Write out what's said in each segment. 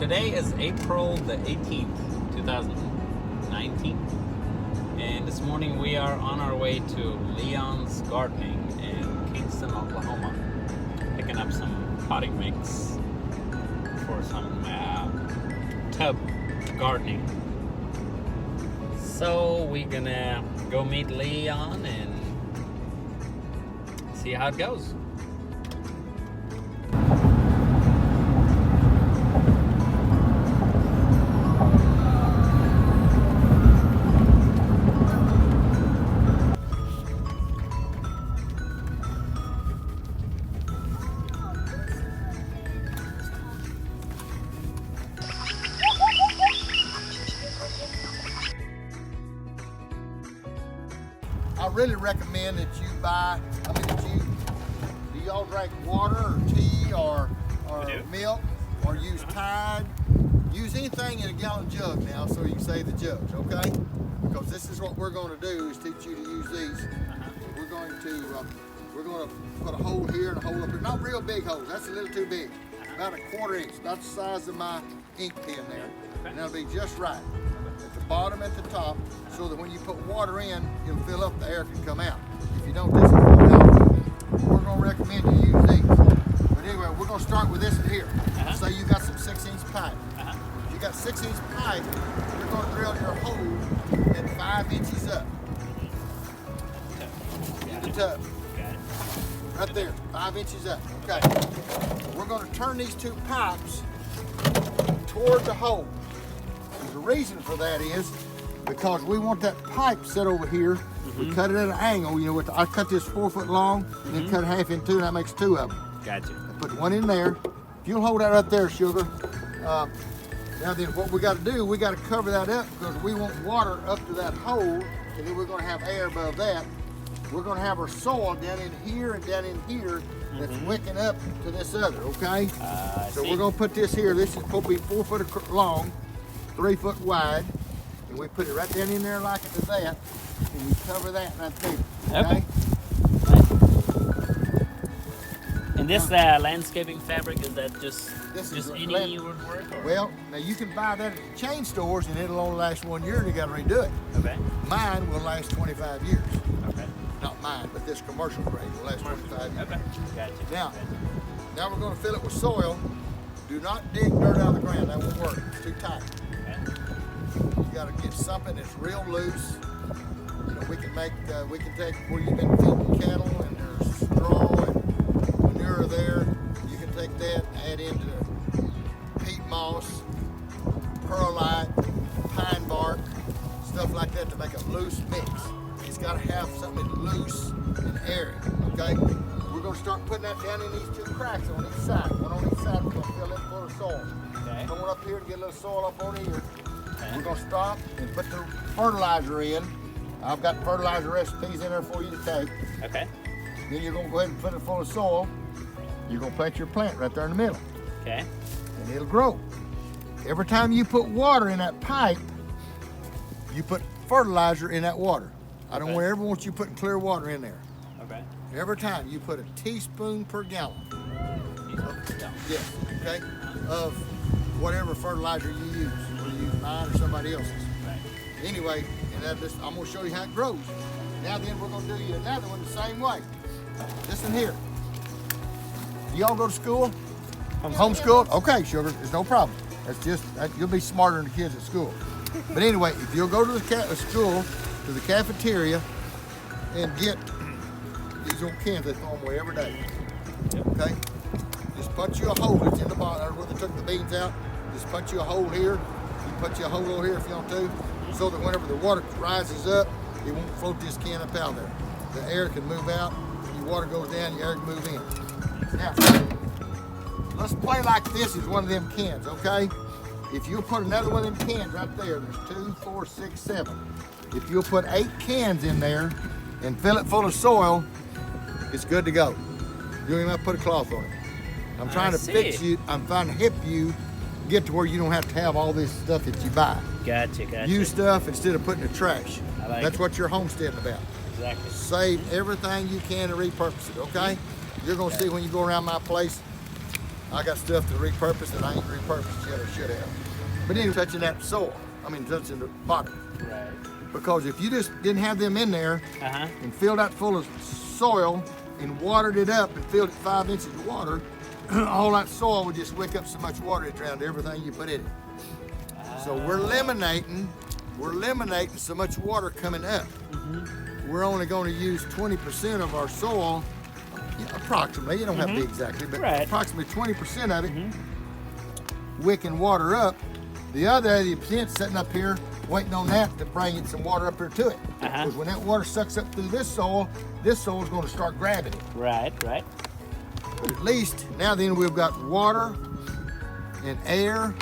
Today is April the 18th, 2019, and this morning we are on our way to Leon's Gardening in Kingston, Oklahoma, picking up some potting mix for some tub gardening. So we're gonna go meet Leon and see how it goes. I really recommend that you buy, do y'all drink water or tea or milk or use Tide? Use anything in a gallon jug now so you can save the jugs, okay? Because this is what we're going to do is teach you to use these. We're going to put a hole here and a hole up here. Not real big holes, that's a little too big. About a 1/4 inch, about the size of my ink pen there. And that'll be just right. At the bottom, at the top, so that when you put water in, it'll fill up, the air can come out. If you don't, this will fall out. We're going to recommend you use these. But anyway, we're going to start with this here. Say you got some 6-inch pipe. If you got 6-inch pipe, you're going to drill your hole at 5 inches up. In the tub. Right there, 5 inches up. Okay. We're going to turn these two pipes toward the hole. The reason for that is because we want that pipe set over here. We cut it at an angle. You know, I cut this 4 foot long, and then cut it half in two, and that makes two of them. Gotcha. I put one in there. If you'll hold that right there, Sugar. Now then, what we got to do, we got to cover that up because we want water up to that hole, and then we're going to have air above that. We're going to have our soil down in here and down in here that's wicking up to this other. Okay. So we're going to put this here. This is supposed to be 4 foot long, 3 foot wide, and we put it right down in there like it to that, and we cover that right there. Okay. And this landscaping fabric, is that just any would work? Or? Well, now you can buy that at the chain stores, and it'll only last 1 year, and you got to redo it. Okay. Mine will last 25 years. Okay. Not mine, but this commercial grade will last 25 years. Okay. Gotcha. Now we're going to fill it with soil. Do not dig dirt out of the ground. That won't work. It's too tight. You got to get something that's real loose. You know, we can take where you've been feeding cattle and there's straw and manure there. You can take that and add into peat moss, perlite, pine bark, stuff like that to make a loose mix. It's got to have something loose and airy. Okay. We're going to start putting that down in these two cracks on each side. One on each side. We're going to fill it full of soil. Okay. Come on up here and get a little soil up on here. We're going to stop and put the fertilizer in. I've got fertilizer recipes in there for you to take. Okay. Then you're going to go ahead and put it full of soil. You're going to plant your plant right there in the middle. Okay. And it'll grow. Every time you put water in that pipe, you put fertilizer in that water. I don't ever want you putting clear water in there. Okay. Every time you put a teaspoon per gallon. Yes, okay, of whatever fertilizer you use. Whether you use mine or somebody else's. Right. Anyway, and I'm going to show you how it grows. Now then, we're going to do you another one the same way. Listen here. Do y'all go to school? Homeschooled? Okay, Sugar, there's no problem. That's just, you'll be smarter than the kids at school. But anyway, if you'll go to the school, to the cafeteria, and get these old cans they throw them away every day. Okay? Just punch you a hole. It's in the bottom where they took the beans out. Just punch you a hole here. You punch you a hole over here if you want to, so that whenever the water rises up, it won't float this can up out there. The air can move out. Your water goes down, the air can move in. Now, let's play like this is one of them cans, okay? If you'll put another one of them cans right there, there's 2, 4, 6, 7. If you'll put 8 cans in there and fill it full of soil, it's good to go. You don't even have to put a cloth on it. I'm trying to fix you. I'm trying to help you get to where you don't have to have all this stuff that you buy. Gotcha. Use stuff instead of putting it in the trash. That's what you're homesteading about. Exactly. Save everything you can to repurpose it, okay? You're going to see when you go around my place, I got stuff to repurpose that I ain't repurposed yet or should have. But anyway, touching that soil, touching the bottom. Right. Because if you just didn't have them in there and filled that full of soil and watered it up and filled it 5 inches of water, all that soil would just wick up so much water it drowned everything you put in it. So we're eliminating so much water coming up. We're only going to use 20% of our soil, approximately. You don't have to be exactly, but approximately 20% of it wicking water up. The other 80% sitting up here waiting on that to bring it some water up here to it. Because when that water sucks up through this soil is going to start grabbing it. Right. But at least now then we've got water and air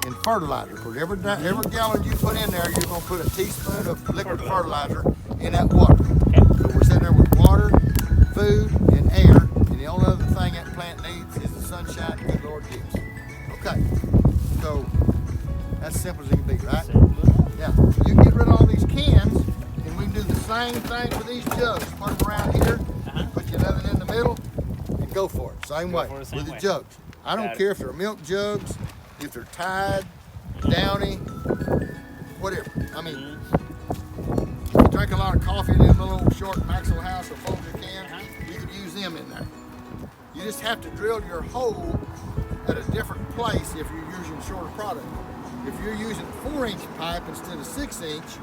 and fertilizer. Because every gallon you put in there, you're going to put a teaspoon of liquid fertilizer in that water. So we're sitting there with water, food, and air. And the only other thing that plant needs is the sunshine the good Lord gives. Okay. So that's simple as it can be, right? Now, you can get rid of all these cans, and we can do the same thing with these jugs. Put them around here, put your oven in the middle, and go for it. Same way with the jugs. I don't care if they're milk jugs, if they're Tide, Downy, whatever. If you drink a lot of coffee in them little short Maxwell House or Folger can, you could use them in there. You just have to drill your hole at a different place if you're using shorter product. If you're using 4-inch pipe instead of 6-inch,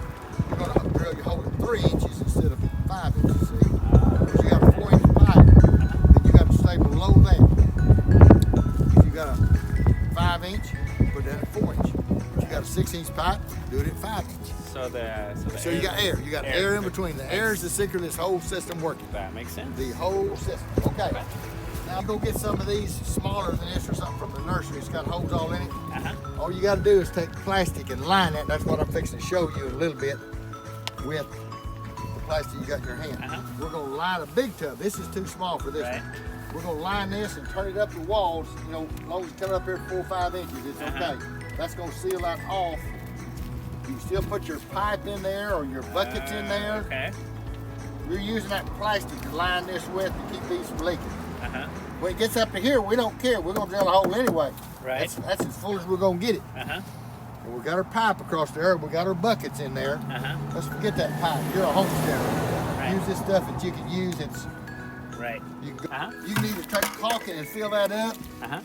you're going to drill your hole at 3 inches instead of 5 inches. See? Because you got a 4-inch pipe, then you got to stay below that. If you got a 5-inch, put that at 4-inch. If you got a 6-inch pipe, do it at 5-inch. So you got air. You got air in between. The air is the secret of this whole system working. That makes sense. The whole system. Okay. Now go get some of these smaller than this or something from the nursery. It's got holes all in it. All you got to do is take plastic and line it. That's what I'm fixing to show you in a little bit with the plastic you got in your hand. We're going to line a big tub. This is too small for this one. We're going to line this and turn it up the walls. As long as it's coming up here 4 or 5 inches, it's okay. That's going to seal that off. You can still put your pipe in there or your buckets in there. Okay. We're using that plastic to line this with to keep these from leaking. When it gets up to here, we don't care. We're going to drill a hole anyway. Right. That's as full as we're going to get it. And we got our pipe across there. We got our buckets in there. Let's forget that pipe. You're a homesteader. Use this stuff that you can use. It's You can either take caulking and fill that up,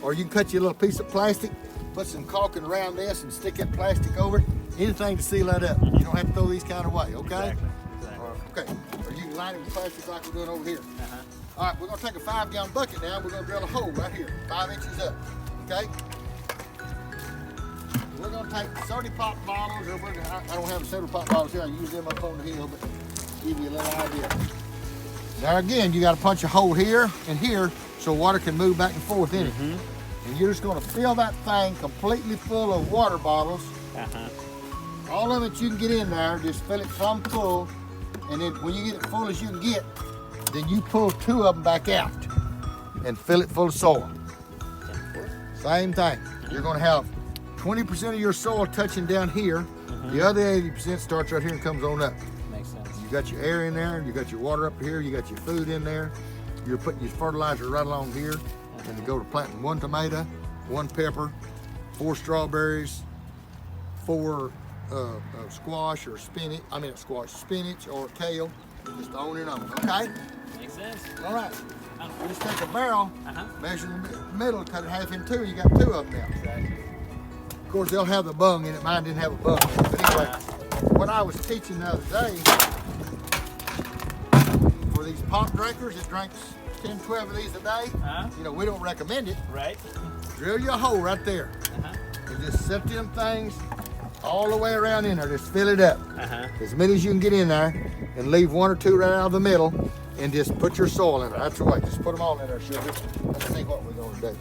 or you can cut your little piece of plastic, put some caulking around this, and stick that plastic over it. Anything to seal that up. You don't have to throw these kind of away. Okay. Okay. Or you can line it with plastic like we're doing over here. All right, we're going to take a 5-gallon bucket now. We're going to drill a hole right here, 5 inches up, okay? We're going to take soda pop bottles, or I don't have the soda pop bottles here. I use them up on the hill, but give you a little idea. Now again, you got to punch a hole here and here so water can move back and forth in it. And you're just going to fill that thing completely full of water bottles. All of it you can get in there, just fill it plumb full. And then when you get it full as you can get, then you pull 2 of them back out and fill it full of soil. Same thing. You're going to have 20% of your soil touching down here. The other 80% starts right here and comes on up. Makes sense. You got your air in there. You got your water up here. You got your food in there. You're putting your fertilizer right along here. And you go to planting 1 tomato, 1 pepper, 4 strawberries, 4 squash or spinach. Spinach or kale. Just on and on. Okay? Makes sense. All right. We just take a barrel, measure the middle, cut it half in 2. You got 2 of them now. Of course, they'll have the bung in it. Mine didn't have a bung in it. But anyway, what I was teaching the other day, for these pop drinkers that drinks 10, 12 of these a day, we don't recommend it. Drill your hole right there. And just set them things all the way around in there. Just fill it up. As many as you can get in there, and leave 1 or 2 right out of the middle, and just put your soil in there. That's right. Just put them all in there, sugar. Let's see what we're going to do.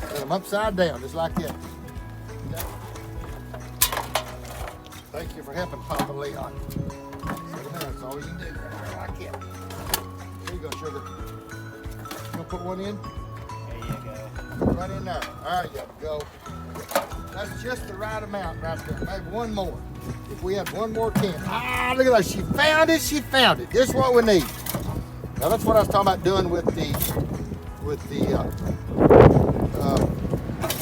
Put them upside down, just like that. Thank you for helping Papa Leon. That's all you can do right there, like that. Here you go, sugar. You gonna put 1 in? There you go. Right in there. There you go. That's just the right amount right there. Maybe 1 more. If we had 1 more can. Look at that. She found it. She found it. This is what we need. Now that's what I was talking about doing with the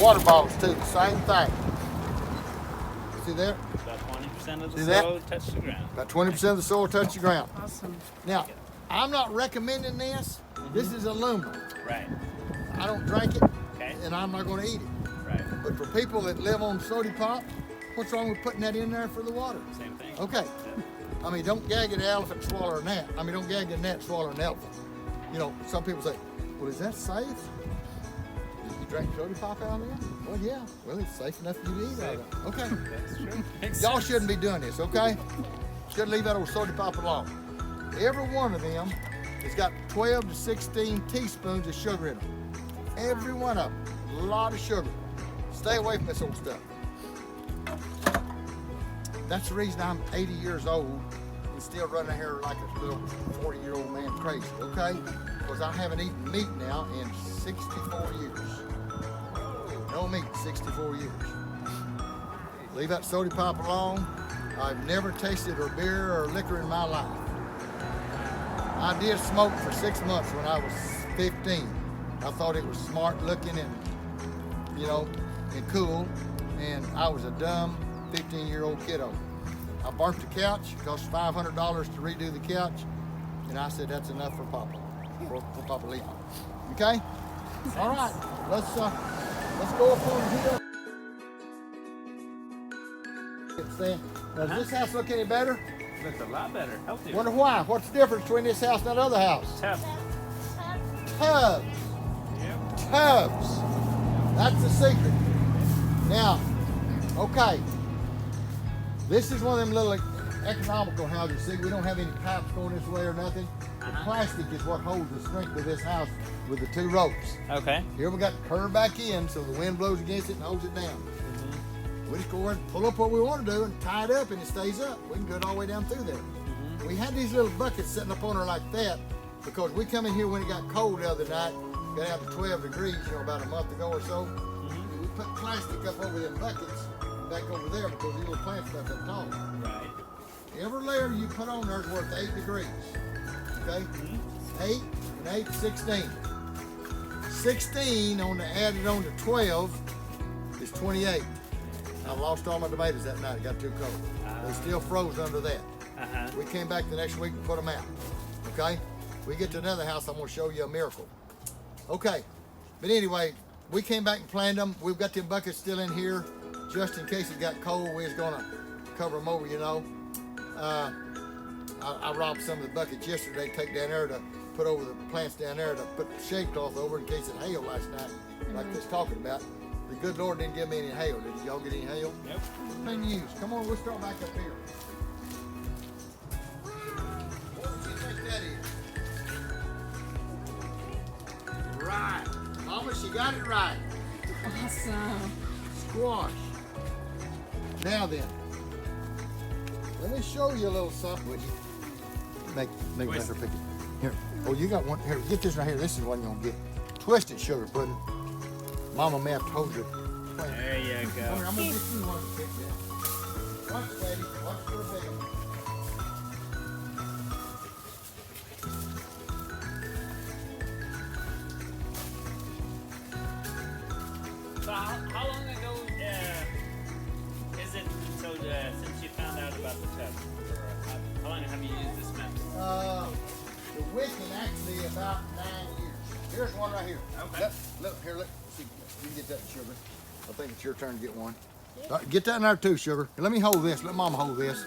water bottles too, the same thing. See there? About 20% of the See that? soil touched the ground. About 20% of the soil touched the ground. Awesome. Now, I'm not recommending this. This is aluminum. Right. I don't drink it, Okay. and I'm not going to eat it. Right. But for people that live on sody pop, what's wrong with putting that in there for the water? Same thing. Okay. Yeah. I mean, don't gag an elephant, swallow a gnat. I mean, don't gag a gnat, swallow an elephant. You know, some people say, well, is that safe? You drink sody pop out of there? Well, yeah. Well, it's safe enough for you to eat out of it. Okay. That's true. Makes Y'all sense. shouldn't be doing this, okay? Should leave that old sody pop alone. Every one of them has got 12 to 16 teaspoons of sugar in them. Every one of them. A lot of sugar. Stay away from this old stuff. That's the reason I'm 80 years old and still running here like a little 40-year-old man crazy, okay? Because I haven't eaten meat now in 64 years. No meat, 64 years. Leave that soda pop alone. I've never tasted a beer or liquor in my life. I did smoke for 6 months when I was 15. I thought it was smart looking and, you know, and cool. And I was a dumb 15-year-old kiddo. I burnt the couch. It cost $500 to redo the couch. And I said, that's enough for Papa, for Papa Leon. Okay? All right, let's go up on the hill. Does this house look any better? Looks a lot better. Healthier. Wonder why? What's the difference between this house and that other house? Tough. Tubs. Yep. Tubs. That's the secret. Now, okay. This is one of them little economical houses. See, we don't have any pipes going this way or nothing. The plastic is what holds the strength of this house with the 2 ropes. Okay. Here we got curved back in so the wind blows against it and holds it down. We just go ahead and pull up what we want to do and tie it up and it stays up. We can go it all the way down through there. We had these little buckets sitting up on her like that because we come in here when it got cold the other night, got out to 12 degrees, you know, about a month ago or so. We put plastic up over them buckets back over there because these little plants got that tall. Right. Every layer you put on there is worth 8 degrees. Okay? 8 and 8, 16. 16 added on to 12 is 28. I lost all my tomatoes that night. It got too cold. They still froze under that. We came back the next week and put them out. Okay? We get to another house, I'm going to show you a miracle. Okay. But anyway, we came back and planted them. We've got them buckets still in here just in case it got cold. We was going to cover them over, you know. I robbed some of the buckets yesterday, take down there to put over the plants down there to put the shade cloth over in case it hailed last night, like I was talking about. The good Lord didn't give me any hail. Did y'all get any hail? Yep. Thing used. Come on, we'll start back up here. What would you think that is? Right. Mama, she got it right. Awesome. Squash. Now then, let me show you a little something. Would you? Make Twist. better pick it. Here. Oh, you got one. Here, get this right here. This is one you're gonna get. Twisted sugar pudding. Mama may have to hold your plant. There you I'm go. gonna get you one to pick that. Watch, lady. Watch for a big one. So how long ago is it until since you found out about the tub? Or how long have you used this method? The wicking actually about 9 years. Here's one right here. Okay. Look, here, look. See, you can get that, Sugar. I think it's your turn to get one. Get that in there too, Sugar. Here, let me hold this. Let Mama hold this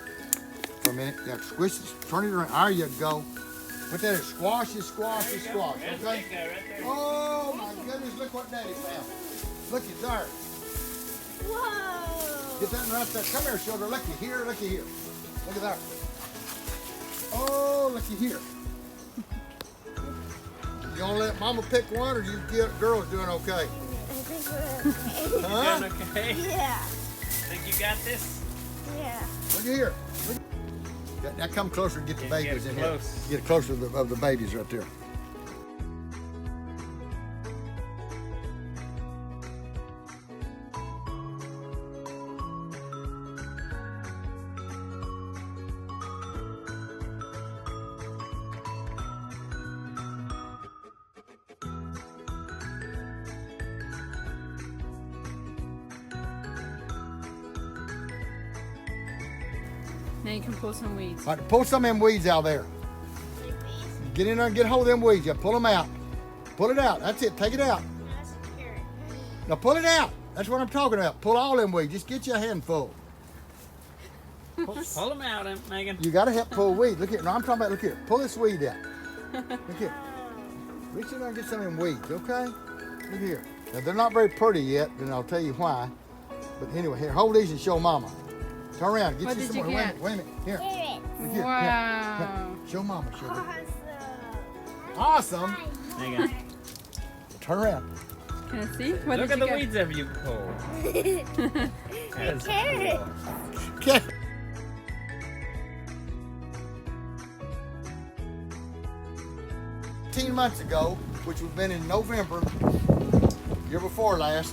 for a minute. You have to squish this. Turn it around. There you go. Put that in. Squash it, squash it, squash. There's the Okay? big guy right there. Oh my goodness! Look what Daddy found. Look at there. Whoa. Get that right there. Come here, Sugar. Looky here. Looky here. Look at that. Oh, looky here. You gonna let Mama pick one, or you girls doing okay? I think we're okay. Huh? Doing okay? Yeah. Think you got this? Yeah. Look here. Now come closer and get the Get babies in close. here. Get closer of the babies right there. Now you can pull some weeds. All right, pull some of them weeds out there. Get in there and get hold of them weeds. Yeah, pull them out. Pull it out. That's it. Take it out. Now pull it out. That's what I'm talking about. Pull all them weeds. Just get you a handful. Pull them out, Megan. You got to help pull weeds. Look here. No, I'm talking about, look here. Pull this weed out. Look here. Reach in there and get some of them weeds, okay? Look here. Now, they're not very pretty yet, and I'll tell you why. But anyway, here, hold these and show Mama. Turn around. Get What you did some you more. get? Wait a minute. Here. Look here. Wow. Here. Show Mama. Sugar. Awesome. Megan, Turn around. Can I see? What look did at the you get? weeds that you pulled. That's Carrot. cool. Okay. Months ago, which would have been in November, year before last,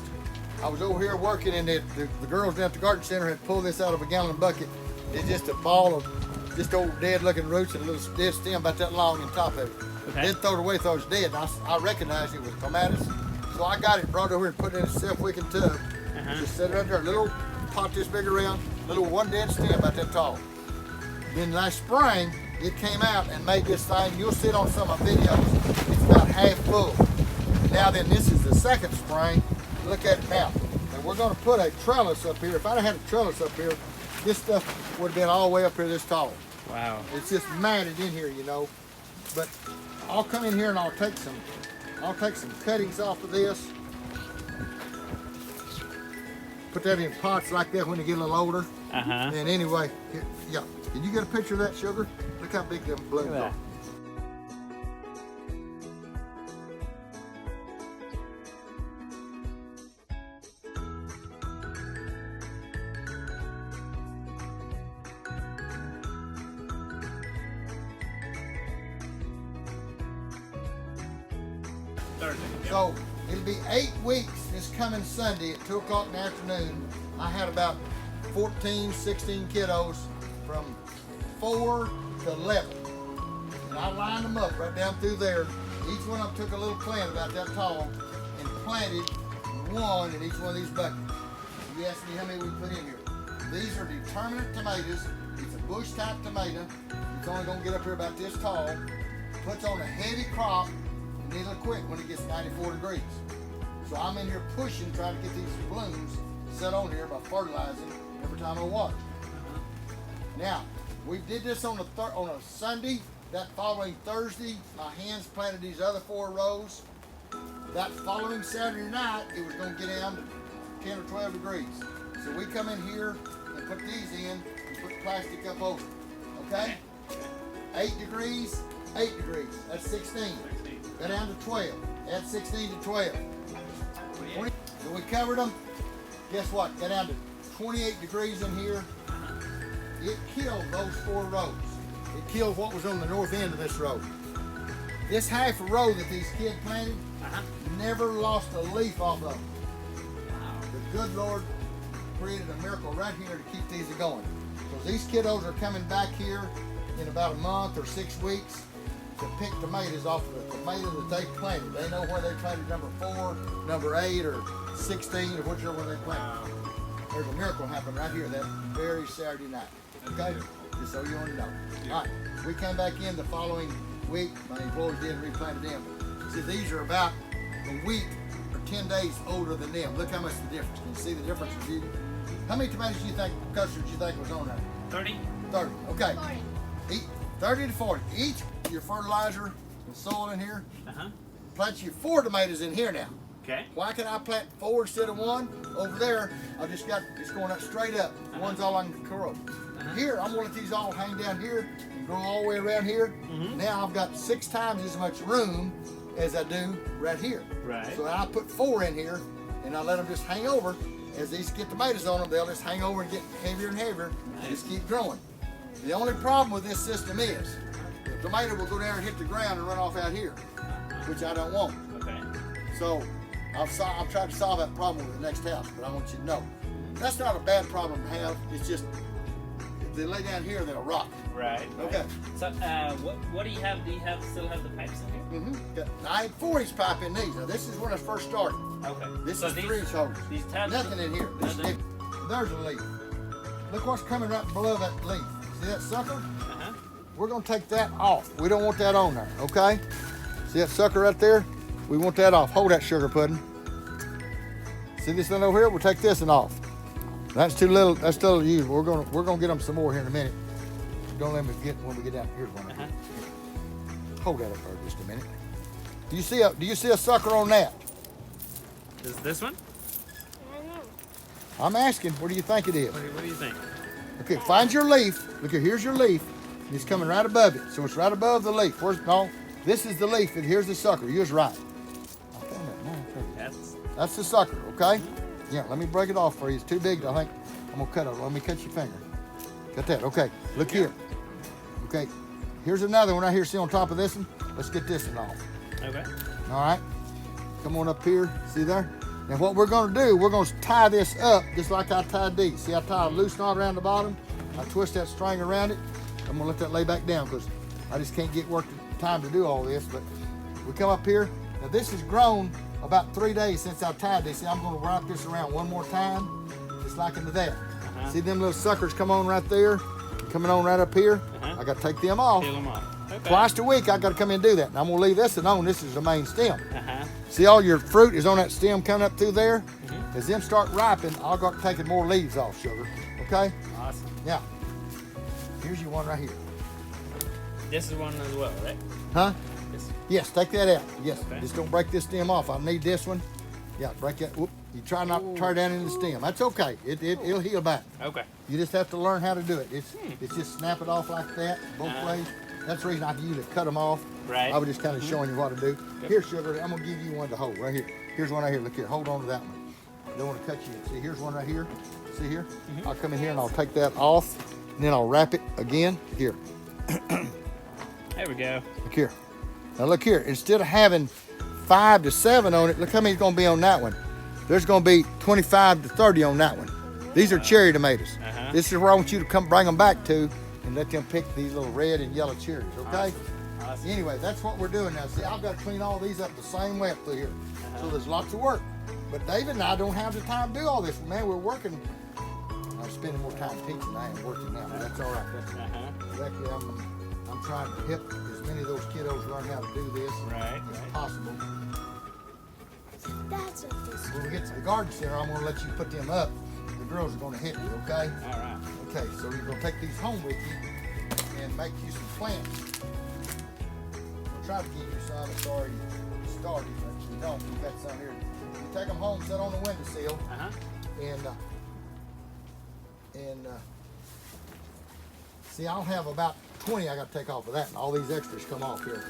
I was over here working, and the girls down at the garden center had pulled this out of a gallon bucket. It's just a ball of just old dead-looking roots and a little dead stem about that long on top of it. Okay. Didn't throw it away, thought it was dead. And I recognized it was clematis, so I got it, brought it over here, and put it in a self-wicking tub. Just set it right there, a little pot this big around, little one dead stem about that tall. Then last spring, it came out and made this thing. You'll see it on some of my videos. It's about half full. Now then, this is the second spring. Look at it now. And we're going to put a trellis up here. If I'd have had a trellis up here, this stuff would have been all the way up here this tall. Wow. It's just matted in here, you know. But I'll come in here and I'll take some cuttings off of this. Put that in pots like that when they get a little older. Uh-huh. And anyway, here, yeah. Did you get a picture of that, Sugar? Look how big them blooms Look at are. that. Thursday. Yep. So it'll be 8 weeks this coming Sunday at 2 o'clock in the afternoon. I had about 14, 16 kiddos from 4 to 11. And I lined them up right down through there. Each one of them took a little plant about that tall and planted one in each one of these buckets. You asked me how many we put in here. These are determinate tomatoes. It's a bush type tomato. It's only gonna get up here about this tall. Puts on a heavy crop, and it'll quit when it gets 94 degrees. So I'm in here pushing, trying to get these blooms set on here by fertilizing every time I water. Now, we did this on a Sunday. That following Thursday, my hands planted these other 4 rows. That following Saturday night, it was going to get down to 10 or 12 degrees. So we come in here and put these in and put plastic up over. Okay? 8 degrees, 8 degrees. That's 16. Go down to 12. Add 16 to 12. 20. So we covered them. Guess what? Got down to 28 degrees in here. It killed those 4 rows. It killed what was on the north end of this row. This half a row that these kids planted never lost a leaf off of them. The good Lord created a miracle right here to keep these going. Because these kiddos are coming back here in about a month or 6 weeks to pick tomatoes off of the tomato that they planted. They know where they planted number 4, number 8, or 16, or whichever one they planted. There's a miracle happened right here that very Saturday night. Okay? Just so you want to know. All right. We came back in the following week. My employees did replanted them. See, these are about a week or 10 days older than them. Look how much the difference. Can you see the difference in beauty? How many tomatoes do you think, custards you think was on there? 30. 30. Okay. 30 to 40. Each your fertilizer and soil in here. Plant you 4 tomatoes in here now. Okay. Why can I plant 4 instead of 1? Over there, I just got, it's going up straight up. One's all I can grow. Here, I'm gonna let these all hang down here and grow all the way around here. Now I've got 6 times as much room as I do right here. Right. So I put 4 in here and I let them just hang over. As these get tomatoes on them, they'll just hang over and get heavier and heavier. Just keep growing. The only problem with this system is the tomato will go down and hit the ground and run off out here, which I don't want. Okay. So I've tried to solve that problem with the next house, but I want you to know that's not a bad problem to have. It's just if they lay down here, they'll rot. Right. Okay. So, what do you have? Do you still have the pipes in here? Got 9 4-inch pipe in these. Now this is when I first started. Okay. This so is these, 3-inch holders. These tabs. Nothing in here. There's a leaf. Look what's coming right below that leaf. See that sucker? Uh-huh. We're gonna take that off. We don't want that on there, okay? See that sucker right there? We want that off. Hold that sugar pudding. See this one over here? We'll take this one off. That's too little. That's still usable. We're gonna get them some more here in a minute. Don't let me get when we get down. Here's one. Uh-huh. Hold that up for just a minute. Do you see a sucker on that? Is this one? I'm asking. What do you think it is? What do you think? Okay, find your leaf. Look here. Here's your leaf. It's coming right above it. So it's right above the leaf. No, this is the leaf, and here's the sucker. You was right. That's the sucker. Okay. Yeah. Let me break it off for you. It's too big. I think I'm gonna cut it. Let me cut your finger. Cut that. Okay. Look here. Okay. Here's another one right here. See on top of this one? Let's get this one off. Okay. All right. Come on up here. See there? Now what we're going to do, we're going to tie this up just like I tied these. See, I tie a loose knot around the bottom. I twist that string around it. I'm going to let that lay back down because I just can't get time to do all this. But we come up here. Now this has grown about 3 days since I tied this. See, I'm going to wrap this around one more time, just like into that. See them little suckers come on right there? Coming on right up here. I got to take them off. Peel them off. Okay. Twice a week I got to come in and do that. And I'm going to leave this one on. This is the main stem. See all your fruit is on that stem coming up through there? As them start ripening, I'll go taking more leaves off, sugar. Okay? Awesome. Yeah. Here's your one right here. This is one as well, right? Huh? This. Yes, take that out. Yes. Okay. Just don't break this stem off. I need this one. Yeah, break that. Whoop. You try not to tear down in the stem. That's okay. It'll heal back. Okay. You just have to learn how to do it. It's just snap it off like that, both ways. That's the reason I usually cut them off. Right. I was just kind of showing you what to do. Yep. Here, sugar, I'm gonna give you one to hold right here. Here's one right here. Look here. Hold on to that one. I don't want to cut you. See, here's one right here. See here? I'll come in here and I'll take that off, and then I'll wrap it again. Here. There we go. Look here. Now look here. Instead of having 5 to 7 on it, look how many's gonna be on that one. There's gonna be 25 to 30 on that one. These are cherry tomatoes. This is where I want you to come bring them back to and let them pick these little red and yellow cherries, okay? Awesome. Anyway, that's what we're doing now. See, I've got to clean all these up the same way up through here. So there's lots of work. But David and I don't have the time to do all this. Man, we're working. I'm spending more time teaching than I am working now, but that's all right. That's exactly. I'm trying to help as many of those kiddos learn how to do this as possible. That's what this is. When we get to the garden center, I'm going to let you put them up. The girls are going to hit you, okay? All right. Okay, so you're going to take these home with you and make you some plants. I'll try to give you some. It's already started, but if you don't, we've got some here. You take them home, set on the windowsill, and see, I'll have about 20 I got to take off of that, and all these extras come off here.